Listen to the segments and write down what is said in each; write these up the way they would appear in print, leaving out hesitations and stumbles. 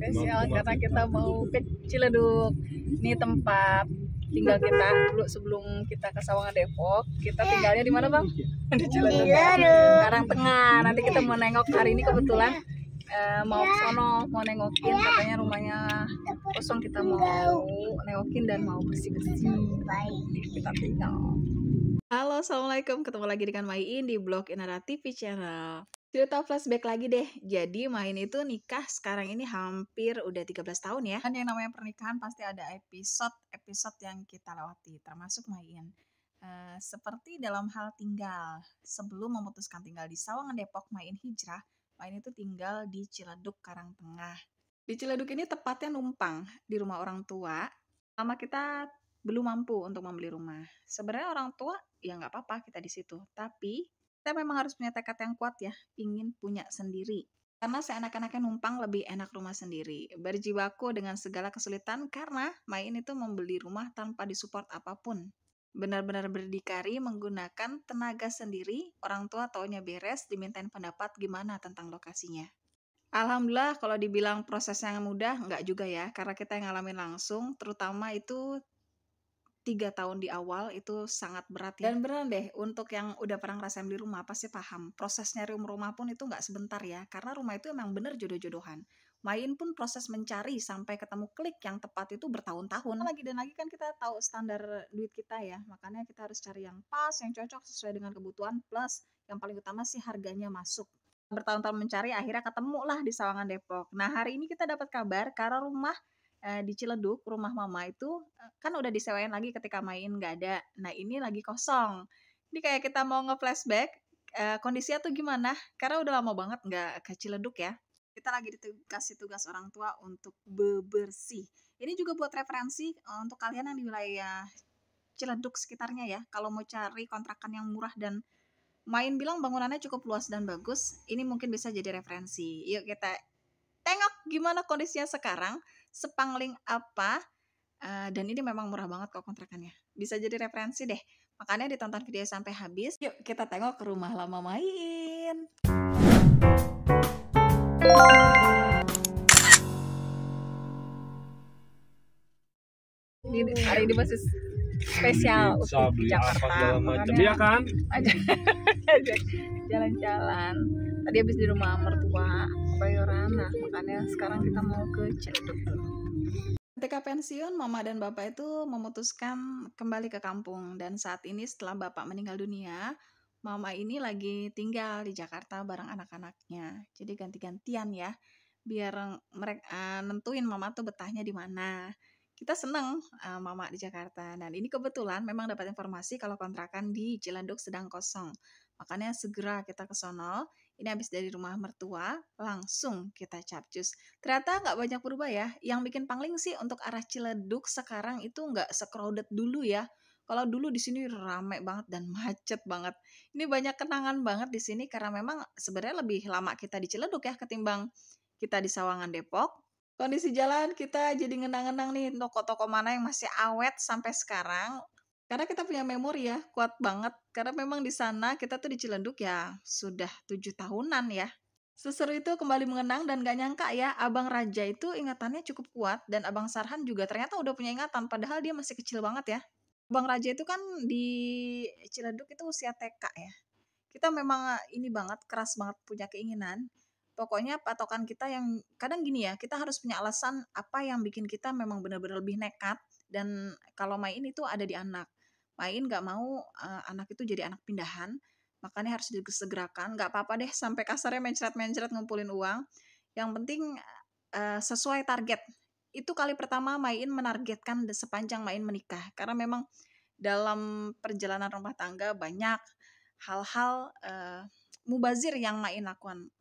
spesial karena kita mau ke Ciledug. Ini tempat tinggal kita dulu sebelum kita ke Sawangan Depok. Kita tinggalnya di mana, Bang? Di Ciledug. Karangtengah. Nanti kita mau nengok, hari ini kebetulan mau ke sono, mau nengokin, katanya rumahnya kosong, kita mau nengokin dan mau bersih-bersih. Kita tinggal. Halo, assalamualaikum, ketemu lagi dengan Main di blog Inara TV channel. Cerita flashback lagi deh. Jadi Main itu nikah sekarang ini hampir udah 13 tahun ya. Dan yang namanya pernikahan pasti ada episode yang kita lewati, termasuk Main. Seperti dalam hal tinggal, sebelum memutuskan tinggal di Sawangan Depok, Main hijrah. Main itu tinggal di Ciledug, Karangtengah. Di Ciledug ini tepatnya numpang di rumah orang tua. Sama kita belum mampu untuk membeli rumah. Sebenarnya orang tua ya nggak apa-apa kita di situ, tapi kita memang harus punya tekad yang kuat ya, ingin punya sendiri. Karena seenak-enaknya numpang lebih enak rumah sendiri. Berjibaku dengan segala kesulitan karena Main itu membeli rumah tanpa disupport apapun. Benar-benar berdikari menggunakan tenaga sendiri, orang tua taunya beres, dimintain pendapat gimana tentang lokasinya. Alhamdulillah kalau dibilang prosesnya yang mudah, nggak juga ya, karena kita yang ngalamin langsung, terutama itu 3 tahun di awal itu sangat berat ya. Dan beneran deh, untuk yang udah pernah ngerasain beli rumah pasti paham, proses nyari rumah pun itu nggak sebentar ya, karena rumah itu emang bener jodoh-jodohan. Main pun proses mencari sampai ketemu klik yang tepat itu bertahun-tahun. Lagi dan lagi kan kita tahu standar duit kita ya, makanya kita harus cari yang pas, yang cocok sesuai dengan kebutuhan, plus yang paling utama sih harganya masuk. Bertahun-tahun mencari, akhirnya ketemu lah di Sawangan Depok. Nah hari ini kita dapat kabar karena rumah di Ciledug, rumah mama itu kan udah disewain lagi ketika Main nggak ada. Nah ini lagi kosong. Ini kayak kita mau nge-flashback, kondisinya tuh gimana? Karena udah lama banget nggak ke Ciledug ya. Kita lagi dikasih tugas orang tua untuk bebersih. Ini juga buat referensi untuk kalian yang di wilayah Ciledug sekitarnya ya. Kalau mau cari kontrakan yang murah dan Main bilang bangunannya cukup luas dan bagus, ini mungkin bisa jadi referensi. Yuk kita tengok gimana kondisinya sekarang, sepangling apa, dan ini memang murah banget kok kontrakannya. Bisa jadi referensi deh, makanya ditonton video sampai habis. Yuk kita tengok ke rumah lama Main. Hari ini masih spesial untuk di Jakarta, ya kan? Jalan-jalan. Tadi habis di rumah mertua Bayoran, nah makanya sekarang kita mau ke Ciledug. Ketika pensiun, mama dan bapak itu memutuskan kembali ke kampung, dan saat ini setelah bapak meninggal dunia, mama ini lagi tinggal di Jakarta bareng anak-anaknya. Jadi ganti-gantian ya, biar mereka nentuin mama tuh betahnya di mana. Kita seneng mama di Jakarta, dan ini kebetulan memang dapat informasi kalau kontrakan di Ciledug sedang kosong. Makanya segera kita ke sono. Ini habis dari rumah mertua, langsung kita capcus. Ternyata nggak banyak berubah ya. Yang bikin pangling sih untuk arah Ciledug sekarang itu nggak se-crowded dulu ya. Kalau dulu di sini rame banget dan macet banget. Ini banyak kenangan banget di sini karena memang sebenarnya lebih lama kita di Ciledug ya ketimbang kita di Sawangan Depok. Kondisi jalan kita jadi ngenang-ngenang nih toko-toko mana yang masih awet sampai sekarang. Karena kita punya memori ya, kuat banget. Karena memang di sana kita tuh di Ciledug ya sudah 7 tahunan ya. Seseru itu kembali mengenang dan gak nyangka ya, Abang Raja itu ingatannya cukup kuat dan Abang Sarhan juga ternyata udah punya ingatan padahal dia masih kecil banget ya. Abang Raja itu kan di Ciledug itu usia TK ya. Kita memang ini banget, keras banget punya keinginan. Pokoknya patokan kita yang kadang gini ya, kita harus punya alasan apa yang bikin kita memang benar-benar lebih nekat, dan kalau Main itu ada di anak. Main nggak mau anak itu jadi anak pindahan, makanya harus disegerakan. Nggak apa-apa deh sampai kasarnya mencret-mencret ngumpulin uang. Yang penting sesuai target. Itu kali pertama Main menargetkan sepanjang Main menikah. Karena memang dalam perjalanan rumah tangga banyak hal-hal mubazir yang Main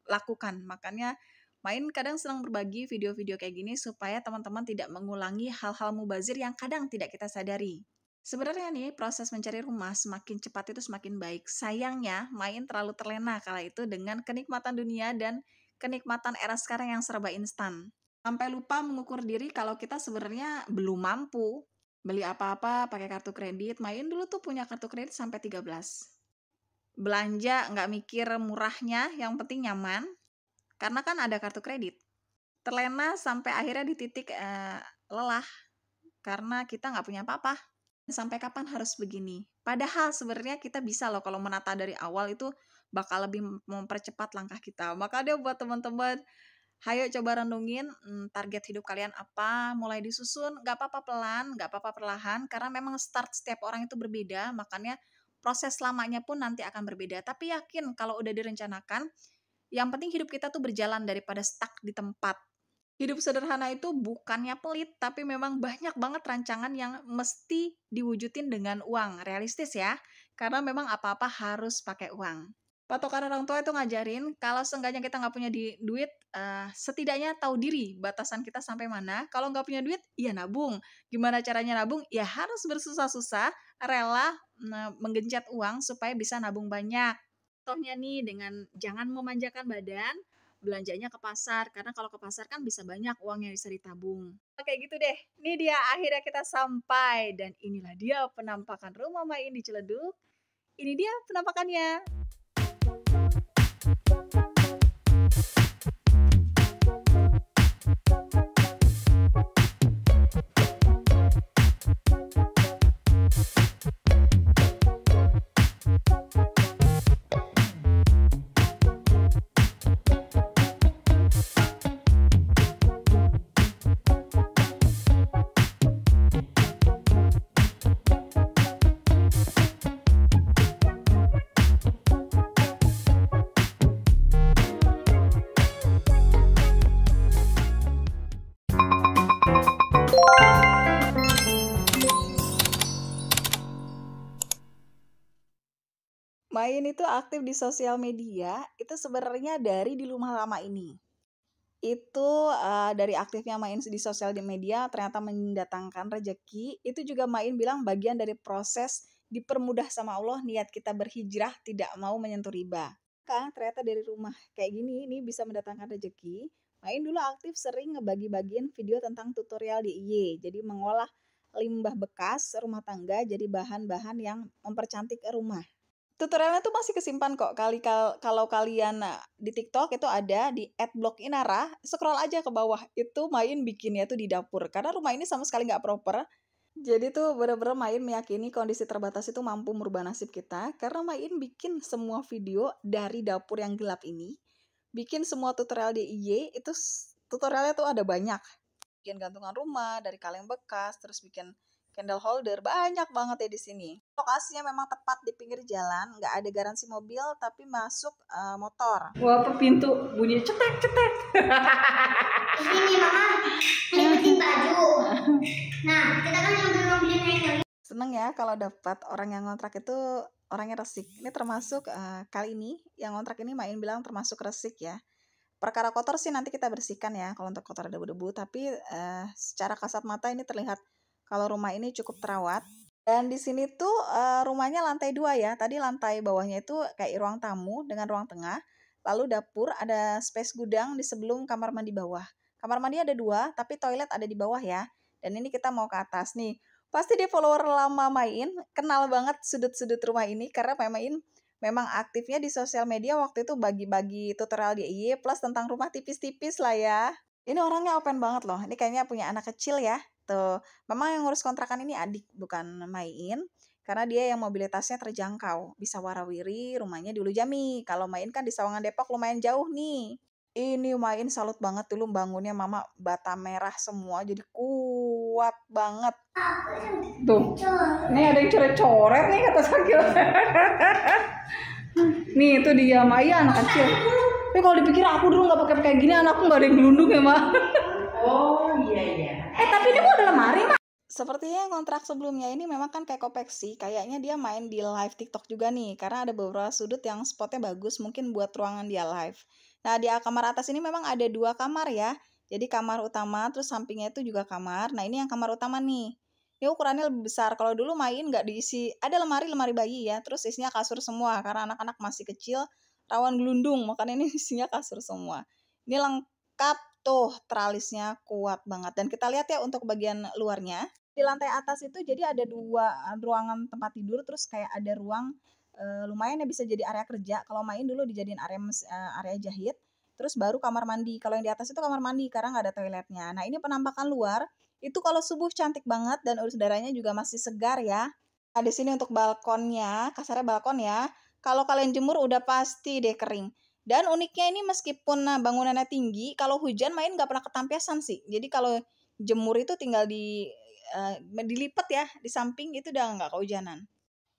lakukan. Makanya Main kadang senang berbagi video-video kayak gini supaya teman-teman tidak mengulangi hal-hal mubazir yang kadang tidak kita sadari. Sebenarnya nih proses mencari rumah semakin cepat itu semakin baik. Sayangnya Main terlalu terlena kala itu dengan kenikmatan dunia dan kenikmatan era sekarang yang serba instan. Sampai lupa mengukur diri kalau kita sebenarnya belum mampu beli apa-apa pakai kartu kredit. Main dulu tuh punya kartu kredit sampai 13. Belanja nggak mikir murahnya, yang penting nyaman. Karena kan ada kartu kredit. terlena sampai akhirnya di titik lelah karena kita nggak punya apa-apa. Sampai kapan harus begini? Padahal sebenarnya kita bisa loh kalau menata dari awal itu bakal lebih mempercepat langkah kita. Maka dia buat teman-teman, hayo coba renungin target hidup kalian apa, mulai disusun, nggak apa-apa pelan, nggak apa-apa perlahan, karena memang start setiap orang itu berbeda, makanya proses lamanya pun nanti akan berbeda. Tapi yakin kalau udah direncanakan, yang penting hidup kita tuh berjalan daripada stuck di tempat. Hidup sederhana itu bukannya pelit, tapi memang banyak banget rancangan yang mesti diwujudin dengan uang. Realistis ya, karena memang apa-apa harus pakai uang. Patokan orang tua itu ngajarin, kalau seenggaknya kita nggak punya duit, setidaknya tahu diri batasan kita sampai mana. Kalau nggak punya duit, ya nabung. Gimana caranya nabung? Ya harus bersusah-susah, rela menggencet uang supaya bisa nabung banyak. Contohnya nih, dengan jangan memanjakan badan, belanjanya ke pasar, karena kalau ke pasar kan bisa banyak uang yang bisa ditabung. Kayak gitu deh, ini dia akhirnya kita sampai, dan inilah dia penampakan rumah Main di Ciledug. Ini dia penampakannya. Main itu aktif di sosial media, itu sebenarnya dari di rumah lama ini. Itu dari aktifnya Main di sosial media ternyata mendatangkan rezeki, itu juga Main bilang bagian dari proses dipermudah sama Allah niat kita berhijrah tidak mau menyentuh riba. Kan ternyata dari rumah kayak gini ini bisa mendatangkan rezeki. Main dulu aktif sering ngebagi-bagiin video tentang tutorial di IG, jadi mengolah limbah bekas rumah tangga jadi bahan-bahan yang mempercantik rumah. Tutorialnya tuh masih kesimpan kok. Kalau kalian di TikTok itu ada di @bloginara, scroll aja ke bawah. Itu Main bikinnya tuh di dapur. Karena rumah ini sama sekali nggak proper. Jadi tuh bener-bener Main meyakini kondisi terbatas itu mampu merubah nasib kita. Karena Main bikin semua video dari dapur yang gelap ini. Bikin semua tutorial di IG, itu tutorialnya tuh ada banyak. Bikin gantungan rumah dari kaleng bekas, terus bikin candle holder, banyak banget ya di sini. Lokasinya memang tepat di pinggir jalan, nggak ada garansi mobil, tapi masuk motor. Wah, pintu bunyi cetek-cetek. Ini mama ngikutin baju. Nah, kita kan yang belum beli mainan. Seneng ya kalau dapat orang yang ngontrak itu orangnya resik. Ini termasuk kali ini yang ngontrak ini Main bilang termasuk resik ya. Perkara kotor sih nanti kita bersihkan ya kalau untuk kotor debu-debu, tapi secara kasat mata ini terlihat kalau rumah ini cukup terawat. Dan di sini tuh rumahnya lantai 2 ya. Tadi lantai bawahnya itu kayak ruang tamu dengan ruang tengah. Lalu dapur, ada space gudang di sebelum kamar mandi bawah. Kamar mandi ada 2, tapi toilet ada di bawah ya. Dan ini kita mau ke atas nih. Pasti dia follower lama Main, kenal banget sudut-sudut rumah ini karena Main memang aktifnya di sosial media waktu itu bagi-bagi tutorial di IG plus tentang rumah tipis-tipis lah ya. Ini orangnya open banget loh. Ini kayaknya punya anak kecil ya. Tuh, memang yang ngurus kontrakan ini adik, bukan Main. Karena dia yang mobilitasnya terjangkau. Bisa warawiri, rumahnya di Ulujami. Kalau Main kan di Sawangan Depok lumayan jauh nih. Ini Main salut banget dulu bangunnya mama bata merah semua. Jadi kuat banget. Tuh, ini ada yang coret-coret nih kata Sakil. Nih itu dia Maya anak kecil. Tapi kalau dipikir aku dulu nggak pakai kayak gini, anakku nggak ada yang gelundung ya mak. Oh iya. Tapi ini kok ada lemari mak. Sepertinya kontrak sebelumnya ini memang kan kayak Kopeksi, kayaknya dia main di live TikTok juga nih, karena ada beberapa sudut yang spotnya bagus, mungkin buat ruangan dia live. Nah di kamar atas ini memang ada 2 kamar ya, jadi kamar utama, terus sampingnya itu juga kamar. Nah ini yang kamar utama nih. Ini ukurannya lebih besar. Kalau dulu Main nggak diisi, ada lemari bayi ya, terus isinya kasur semua karena anak-anak masih kecil, rawan gelundung, makanya ini isinya kasur semua. Ini lengkap tuh, tralisnya kuat banget. Dan kita lihat ya untuk bagian luarnya. Di lantai atas itu jadi ada 2 ruangan tempat tidur, terus kayak ada ruang lumayan ya bisa jadi area kerja. Kalau Main dulu dijadiin area jahit. terus baru kamar mandi. Kalau yang di atas itu kamar mandi karena nggak ada toiletnya. Nah ini penampakan luar itu kalau subuh cantik banget dan udaranya juga masih segar ya. Nah di sini untuk balkonnya, kasarnya balkon ya. Kalau kalian jemur udah pasti deh kering. Dan uniknya ini meskipun bangunannya tinggi, kalau hujan main nggak pernah ketampiasan sih. Jadi kalau jemur itu tinggal dilipat ya di samping itu udah nggak kehujanan.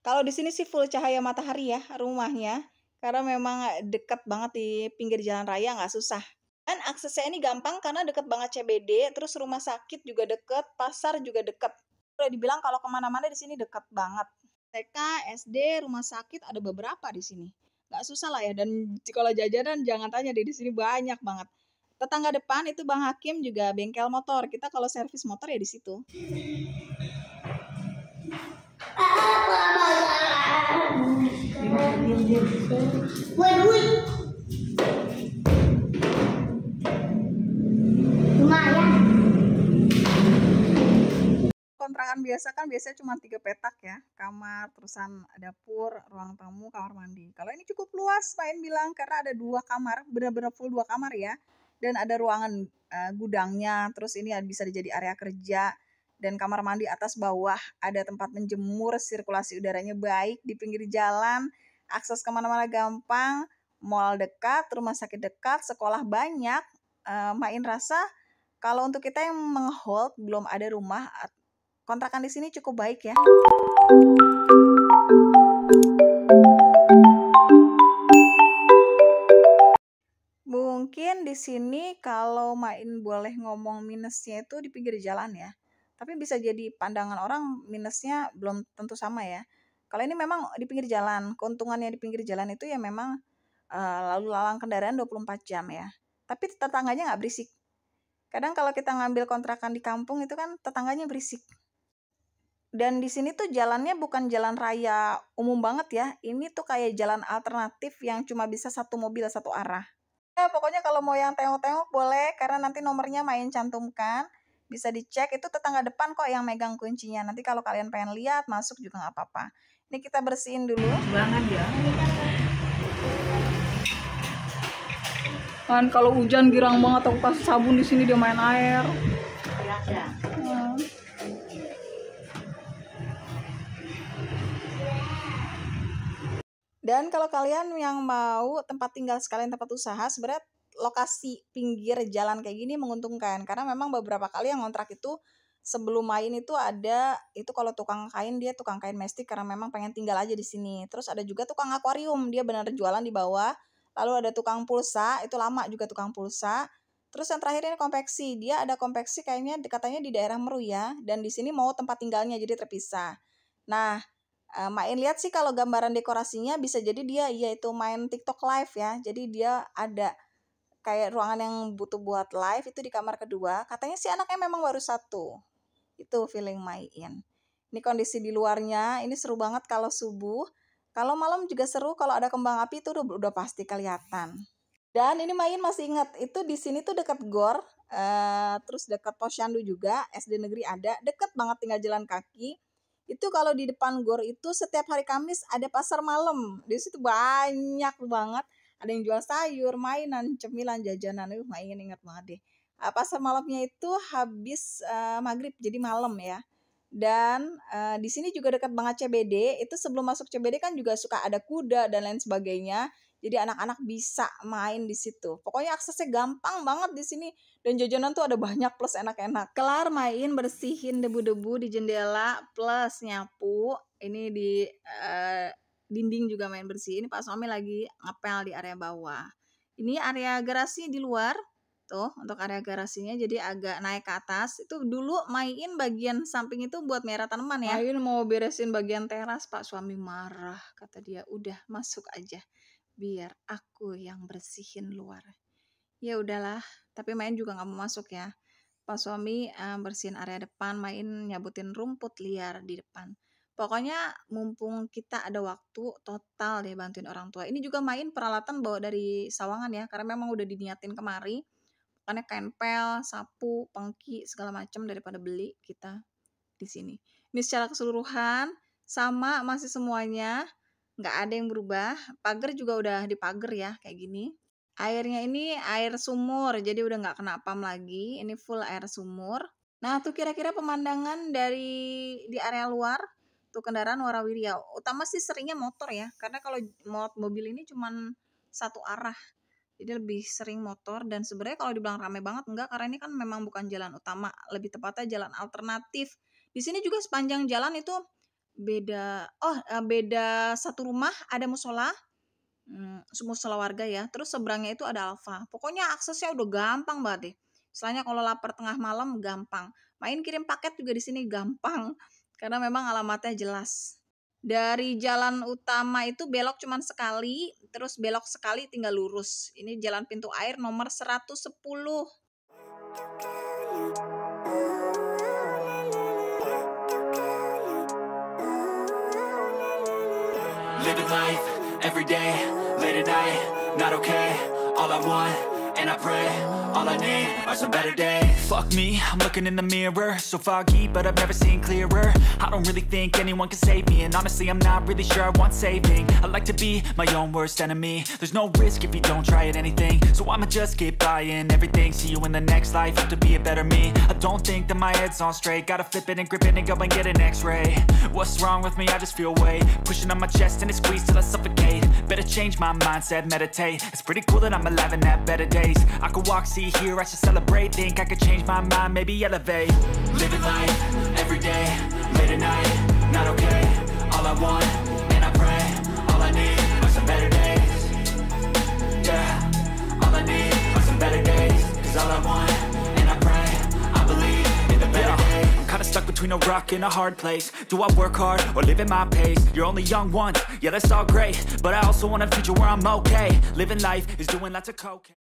Kalau di sini sih full cahaya matahari ya rumahnya, karena memang deket banget di pinggir jalan raya, nggak susah. Dan aksesnya ini gampang karena deket banget CBD, terus rumah sakit juga deket, pasar juga deket. Udah dibilang kalau kemana-mana di sini deket banget. TK, SD, rumah sakit ada beberapa di sini. Nggak susah lah ya, dan kalau jajanan jangan tanya deh, di sini banyak banget. Tetangga depan itu Bang Hakim juga bengkel motor. Kita kalau servis motor ya di situ. Lumayan. Kontrakan biasa kan biasanya cuma 3 petak ya, kamar, terusan dapur, ruang tamu, kamar mandi. Kalau ini cukup luas, Main bilang, karena ada 2 kamar, benar-benar full 2 kamar ya, dan ada ruangan gudangnya, terus ini bisa jadi area kerja, dan kamar mandi atas bawah, ada tempat menjemur, sirkulasi udaranya baik, di pinggir jalan, akses kemana-mana gampang, mall dekat, rumah sakit dekat, sekolah banyak. Main rasa kalau untuk kita yang menghold belum ada rumah, kontrakan di sini cukup baik ya. Mungkin di sini kalau Main boleh ngomong minusnya itu di pinggir jalan ya. Tapi bisa jadi pandangan orang minusnya belum tentu sama ya. Kalau ini memang di pinggir jalan, keuntungannya di pinggir jalan itu ya memang lalu lalang kendaraan 24 jam ya. Tapi tetangganya nggak berisik. Kadang kalau kita ngambil kontrakan di kampung itu kan tetangganya berisik. Dan di sini tuh jalannya bukan jalan raya umum banget ya. Ini tuh kayak jalan alternatif yang cuma bisa satu mobil satu arah. Ya, pokoknya kalau mau yang tengok-tengok boleh, karena nanti nomornya Main cantumkan. Bisa dicek, itu tetangga depan kok yang megang kuncinya. Nanti kalau kalian pengen lihat, masuk juga nggak apa-apa. Ini kita bersihin dulu. Banget ya. Kan kalau hujan girang banget aku kasih sabun di sini dia main air. Dan kalau kalian yang mau tempat tinggal sekalian tempat usaha, sebenarnya lokasi pinggir jalan kayak gini menguntungkan. Karena memang beberapa kali yang ngontrak itu sebelum Main itu ada, itu kalau tukang kain dia tukang kain mestik karena memang pengen tinggal aja di sini. Terus ada juga tukang akuarium, dia benar jualan di bawah. Lalu ada tukang pulsa, itu lama juga tukang pulsa. Terus yang terakhir ini konveksi, dia ada konveksi kayaknya katanya di daerah Meru ya. Dan di sini mau tempat tinggalnya jadi terpisah. Nah, Main lihat sih kalau gambaran dekorasinya bisa jadi dia yaitu main TikTok live ya. Jadi dia ada kayak ruangan yang butuh buat live itu di kamar kedua. Katanya sih anaknya memang baru 1. Itu feeling Main. Ini kondisi di luarnya, ini seru banget kalau subuh. Kalau malam juga seru, kalau ada kembang api itu udah pasti kelihatan. Dan ini Main masih ingat, itu di sini tuh dekat GOR, terus dekat Posyandu juga, SD negeri ada, deket banget tinggal jalan kaki. Itu kalau di depan GOR itu setiap hari Kamis ada pasar malam. Di situ banyak banget. Ada yang jual sayur, mainan, cemilan, jajanan. Main ingat banget deh. Pasar malamnya itu habis maghrib, jadi malam ya. Dan di sini juga dekat banget CBD. Itu sebelum masuk CBD kan juga suka ada kuda dan lain sebagainya. Jadi anak-anak bisa main di situ. Pokoknya aksesnya gampang banget di sini. Dan jajanan tuh ada banyak plus enak-enak. Kelar Main bersihin debu-debu di jendela plus nyapu. Ini di dinding juga Main bersih. Ini Pak suami lagi ngepel di area bawah. Ini area garasi di luar. Tuh untuk area garasinya jadi agak naik ke atas. Itu dulu Main bagian samping itu buat merah tanaman ya. Main mau beresin bagian teras, Pak suami marah. Kata dia, udah masuk aja. Biar aku yang bersihin luar. Ya udahlah, tapi Main juga nggak mau masuk ya. Pak suami bersihin area depan, Main nyabutin rumput liar di depan. Pokoknya mumpung kita ada waktu, total deh bantuin orang tua. Ini juga Main peralatan bawa dari Sawangan ya, karena memang udah diniatin kemari. Makanya kain pel, sapu, pengki, segala macam daripada beli kita di sini. Ini secara keseluruhan sama masih semuanya. Nggak ada yang berubah. Pagar juga udah dipagar ya kayak gini. Airnya ini air sumur, jadi udah nggak kena pam lagi. Ini full air sumur. Nah, tuh kira-kira pemandangan dari di area luar. Tuh kendaraan warawiri ya. Utama sih seringnya motor ya, karena kalau mobil ini cuman satu arah. Jadi lebih sering motor, dan sebenarnya kalau dibilang rame banget enggak, karena ini kan memang bukan jalan utama, lebih tepatnya jalan alternatif. Di sini juga sepanjang jalan itu beda satu rumah ada musola, musola warga ya. Terus seberangnya itu ada Alfa. Pokoknya aksesnya udah gampang banget deh. Istilahnya kalau lapar tengah malam gampang. Main kirim paket juga di sini gampang karena memang alamatnya jelas. Dari jalan utama itu belok cuman sekali, terus belok sekali tinggal lurus. Ini jalan pintu air nomor 110. Living life, every day, late at night, not okay. All I want, and I pray, all I need are some better days. Fuck me, I'm looking in the mirror, so foggy, but I've never seen clearer. I don't really think anyone can save me, and honestly I'm not really sure I want saving. I like to be my own worst enemy. There's no risk if you don't try at anything, so I'ma just keep buying everything. See you in the next life, have to be a better me. I don't think that my head's on straight, gotta flip it and grip it and go and get an x-ray. What's wrong with me? I just feel weight pushing on my chest and it squeezes till I suffocate. Better change my mindset, meditate. It's pretty cool that I'm alive and have better days. I could walk, see, hear, I should celebrate. Think I could change my mind, maybe elevate. Living life, every day, late at night, not okay. All I want, and I pray, all I need are some better days. Yeah, all I need are some better days. Cause all I want, and I pray, I believe in the better days. I'm kinda stuck between a rock and a hard place. Do I work hard or live at my pace? You're only young once, yeah that's all great, but I also want a future where I'm okay. Living life is doing lots of coke.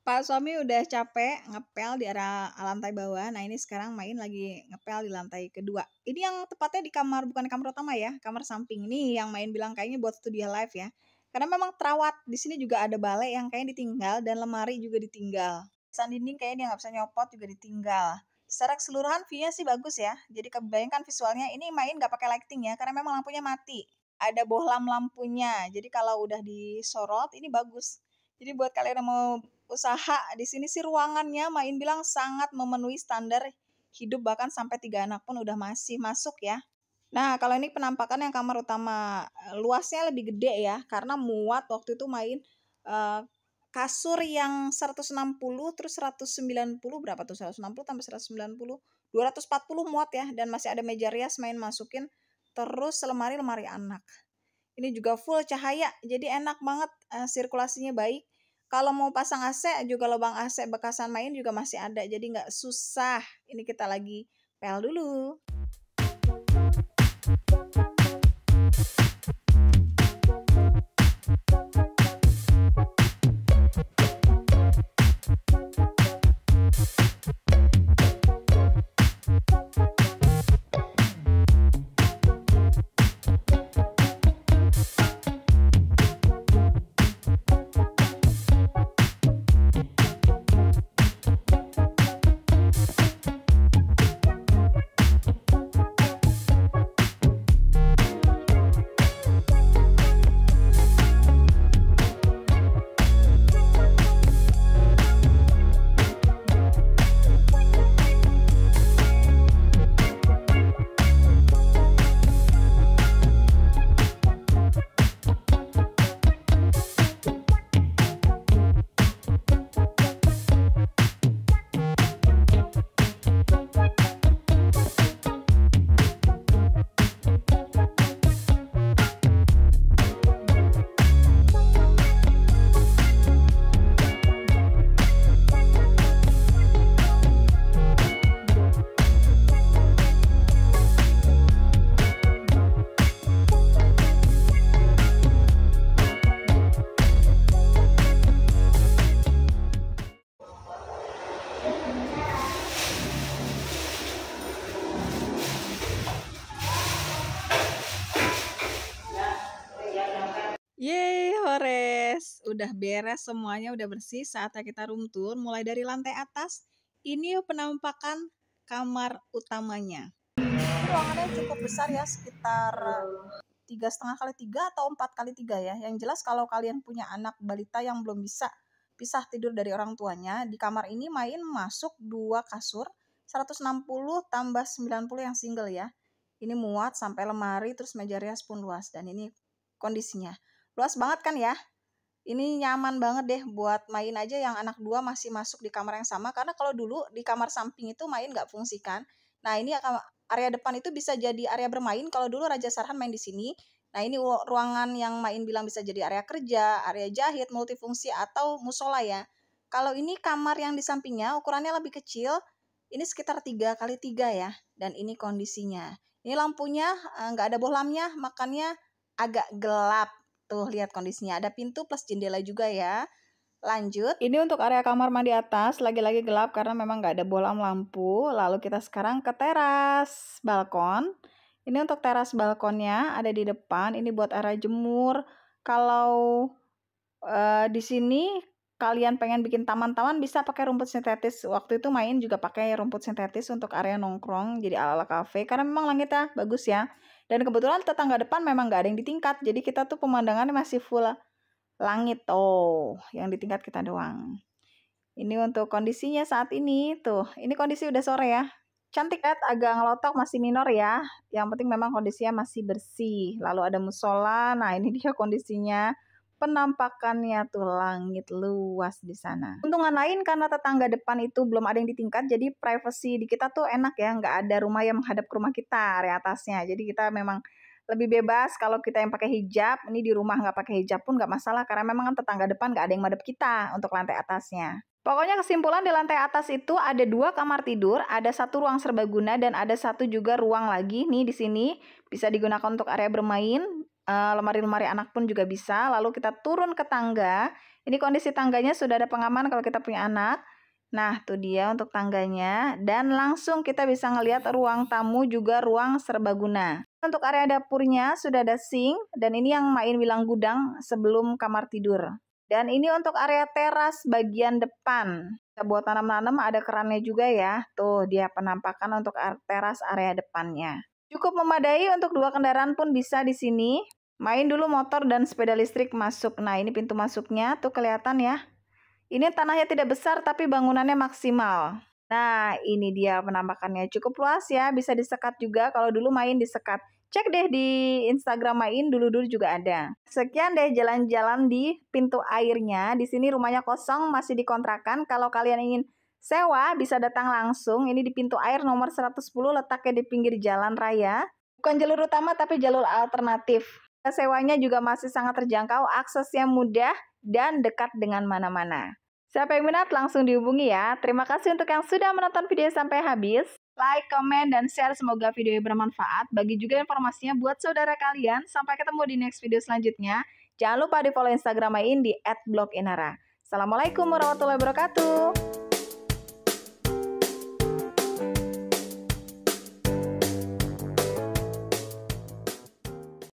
Pak suami udah capek ngepel di area lantai bawah. Nah ini sekarang main lagi ngepel di lantai kedua. Ini yang tepatnya di kamar, bukan kamar utama ya, kamar samping. Nih yang main bilang kayaknya buat studio live ya. Karena memang terawat. Di sini juga ada balai yang kayaknya ditinggal dan lemari juga ditinggal. Pesan dinding kayaknya dia nggak bisa nyopot juga ditinggal. Secara keseluruhan view-nya sih bagus ya. Jadi kebayangkan visualnya ini main nggak pakai lighting ya, karena memang lampunya mati. Ada bohlam lampunya. Jadi kalau udah disorot ini bagus. Jadi buat kalian yang mau usaha di sini sih ruangannya main bilang sangat memenuhi standar hidup, bahkan sampai 3 anak pun udah masih masuk ya. Nah kalau ini penampakan yang kamar utama, luasnya lebih gede ya karena muat waktu itu main kasur yang 160 terus 190 berapa tuh, 160 tambah 190 240 muat ya, dan masih ada meja rias main masukin, terus lemari anak. Ini juga full cahaya, jadi enak banget, sirkulasinya baik. Kalau mau pasang AC juga lubang AC bekasan main juga masih ada, jadi nggak susah. Ini kita lagi pel dulu. udah beres semuanya, udah bersih, saatnya kita room tour. Mulai dari lantai atas, ini penampakan kamar utamanya. Ini ruangannya cukup besar ya, sekitar 3,5 kali 3 atau 4 kali 3 ya. Yang jelas kalau kalian punya anak balita yang belum bisa pisah tidur dari orang tuanya, di kamar ini main masuk 2 kasur, 160 tambah 90 yang single ya. Ini muat sampai lemari, terus meja rias pun luas. Dan ini kondisinya luas banget kan ya. Ini nyaman banget deh buat main aja yang anak 2 masih masuk di kamar yang sama. Karena kalau dulu di kamar samping itu main nggak fungsikan. Nah ini area depan itu bisa jadi area bermain. Kalau dulu Raja Sarhan main di sini. Nah ini ruangan yang main bilang bisa jadi area kerja, area jahit, multifungsi atau musola ya. Kalau ini kamar yang di sampingnya ukurannya lebih kecil. Ini sekitar 3 kali 3 ya. Dan ini kondisinya. Ini lampunya nggak ada bohlamnya, makanya agak gelap. Tuh lihat kondisinya, ada pintu plus jendela juga ya. Lanjut, ini untuk area kamar mandi atas, lagi-lagi gelap karena memang nggak ada bohlam lampu. Lalu kita sekarang ke teras balkon. Ini untuk teras balkonnya ada di depan, ini buat area jemur. Kalau di sini kalian pengen bikin taman-taman bisa pakai rumput sintetis. Waktu itu main juga pakai rumput sintetis untuk area nongkrong, jadi ala-ala cafe. Karena memang langitnya bagus ya. Dan kebetulan tetangga depan memang nggak ada yang di tingkat. Jadi kita tuh pemandangannya masih full langit. Oh, yang di tingkat kita doang. Ini untuk kondisinya saat ini. Tuh, ini kondisi udah sore ya. Cantik kan? Agak ngelotok, masih minor ya. Yang penting memang kondisinya masih bersih. Lalu ada musola. Nah, ini dia kondisinya. Penampakannya tuh langit luas di sana. Untungan lain karena tetangga depan itu belum ada yang di tingkat, jadi privacy di kita tuh enak ya, nggak ada rumah yang menghadap ke rumah kita area atasnya. Jadi kita memang lebih bebas kalau kita yang pakai hijab. Ini di rumah nggak pakai hijab pun nggak masalah karena memang kan tetangga depan nggak ada yang madep kita untuk lantai atasnya. Pokoknya kesimpulan di lantai atas itu ada 2 kamar tidur, ada 1 ruang serbaguna dan ada 1 juga ruang lagi nih di sini bisa digunakan untuk area bermain. Lemari-lemari anak pun juga bisa. Lalu kita turun ke tangga. Ini kondisi tangganya sudah ada pengaman kalau kita punya anak. Nah, tuh dia untuk tangganya. Dan langsung kita bisa ngelihat ruang tamu juga ruang serbaguna. Untuk area dapurnya sudah ada sink. Dan ini yang Main bilang gudang sebelum kamar tidur. Dan ini untuk area teras bagian depan. Kita buat tanam-tanam ada kerannya juga ya. Tuh dia penampakan untuk teras area depannya. Cukup memadai untuk 2 kendaraan pun bisa di sini. Main dulu motor dan sepeda listrik masuk. Nah, ini pintu masuknya tuh kelihatan ya. Ini tanahnya tidak besar tapi bangunannya maksimal. Nah, ini dia penampakannya cukup luas ya. Bisa disekat juga. Kalau dulu Main disekat. Cek deh di Instagram Main dulu juga ada. Sekian deh jalan-jalan di pintu airnya. Di sini rumahnya kosong, masih dikontrakan. Kalau kalian ingin sewa bisa datang langsung. Ini di pintu air nomor 110, letaknya di pinggir jalan raya. Bukan jalur utama tapi jalur alternatif. Sewanya juga masih sangat terjangkau, aksesnya mudah dan dekat dengan mana-mana. Siapa yang minat langsung dihubungi ya. Terima kasih untuk yang sudah menonton video sampai habis. Like, komen, dan share, semoga video bermanfaat. Bagi juga informasinya buat saudara kalian. Sampai ketemu di next video selanjutnya. Jangan lupa di follow Instagram Main di @bloginara. Assalamualaikum warahmatullahi wabarakatuh.